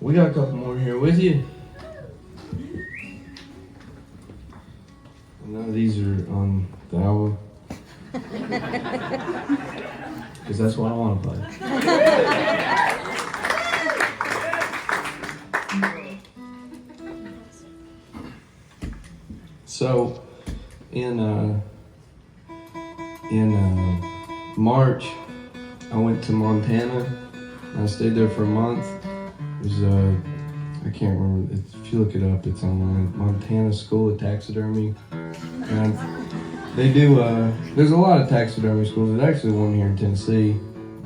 We got a couple more here with you. None of these are on the album. Because that's what I want to play. So, in March, I went to Montana. I stayed there for a month. It was, I can't remember, if you look it up, it's online. Montana School of Taxidermy. And they do, there's a lot of taxidermy schools. There's actually one here in Tennessee,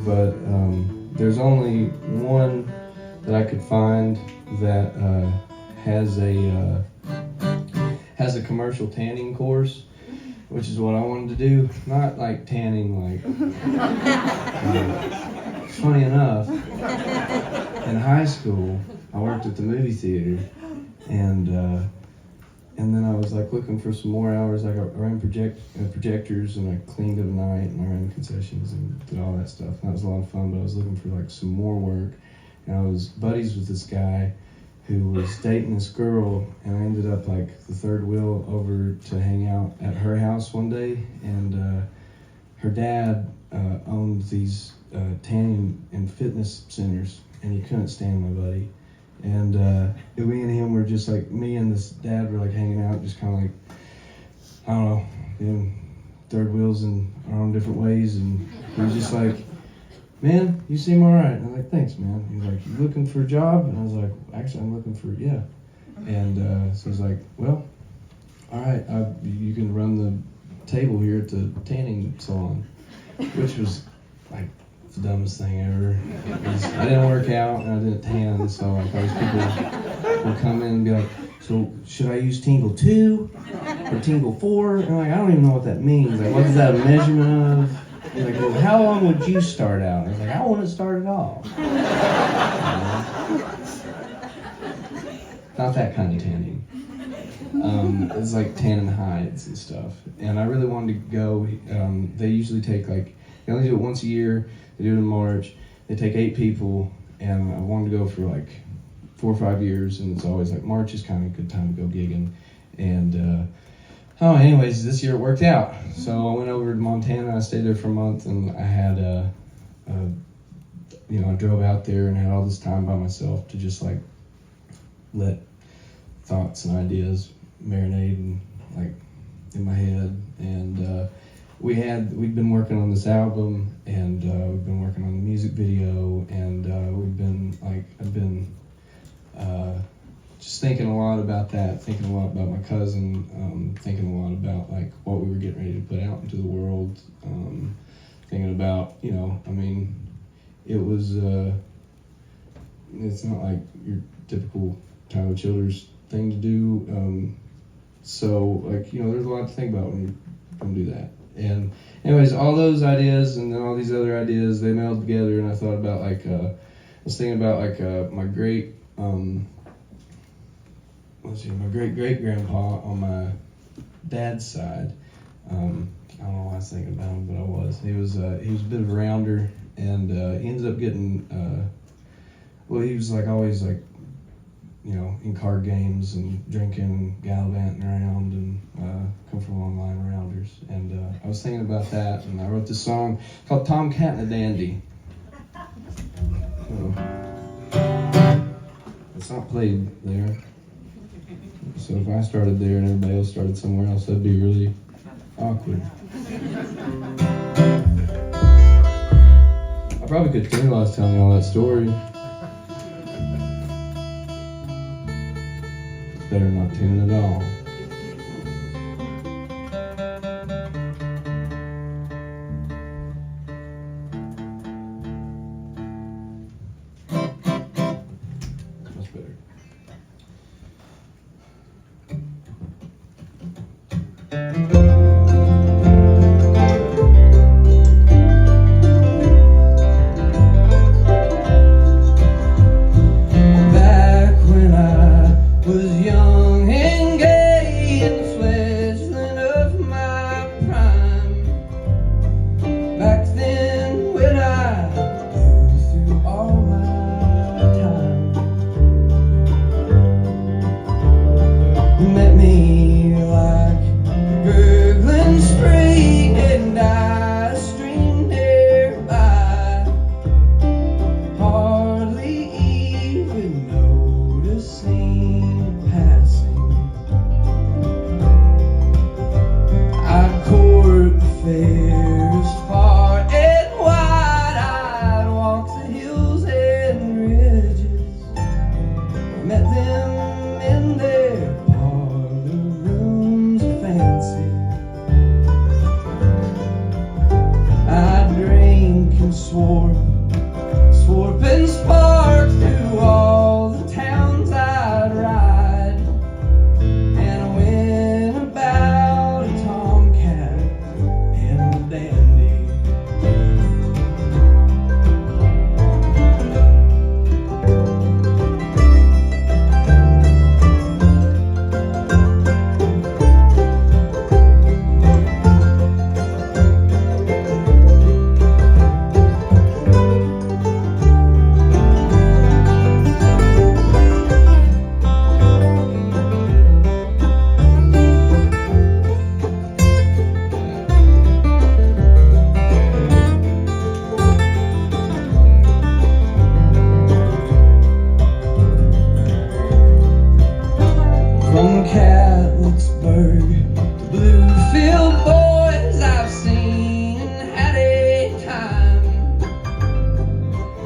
but there's only one that I could find that has a commercial tanning course, which is what I wanted to do. Not like tanning, like funny enough, in high school I worked at the movie theater, and then I was like looking for some more hours. I ran projectors, and I cleaned at night, and I ran concessions and did all that stuff. And that was a lot of fun, but I was looking for like some more work, and I was buddies with this guy who was dating this girl, and I ended up like the third wheel over to hang out at her house one day, and her dad owned these tanning and fitness centers, and he couldn't stand my buddy. And we and him were just like, me and this dad were like hanging out, just kind of like, I don't know, doing third wheels in our own different ways, and he was just like, man, you seem all right. And I was like, thanks, man. He's like, you looking for a job? And I was like, actually, I'm looking for, yeah. And so he's like, well, all right, you can run the table here at the tanning salon, which was like the dumbest thing ever. I didn't work out and I didn't tan, so like all these people would come in and be like, so should I use Tingle 2 or Tingle 4? And I'm like, I don't even know what that means. Like, what is that a measurement of? He's like, well, how long would you start out? I was like, I want to start it off. Not that kind of tanning. It's like tanning hides and stuff. And I really wanted to go. They usually take like, they only do it once a year. They do it in March. They take 8 people, and I wanted to go for like 4 or 5 years. And it's always like March is kind of a good time to go gigging. And anyways, this year it worked out. So I went over to Montana. I stayed there for a month, and I had I drove out there and had all this time by myself to just like let thoughts and ideas marinate and like in my head. And we'd been working on this album, and we've been working on the music video, and I've been just thinking a lot about that, thinking a lot about my cousin, thinking a lot about like what we were getting ready to put out into the world, thinking about, it was, it's not like your typical Tyler Childers thing to do, so like, there's a lot to think about when you do that. And anyways, all those ideas and then all these other ideas, they melded together, and I thought about like, I was thinking about like my great, my great-great-grandpa on my dad's side. I don't know why I was thinking about him, but I was. He was a bit of a rounder, and he ended up getting, he was like always like, in card games and drinking, gallivanting around, and come from a long line of rounders. And I was thinking about that, and I wrote this song called Tomcat and a Dandy. It's not played there. So if I started there and everybody else started somewhere else, that'd be really awkward. I probably could tune while I was telling you all that story. It's better not tuning at all. Much better. Back when I was young and gay,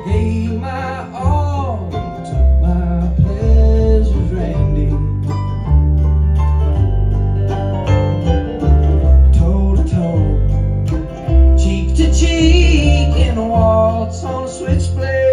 Gave my all, took my pleasures, Randy. Toe to toe, cheek to cheek, in a waltz on a switchblade.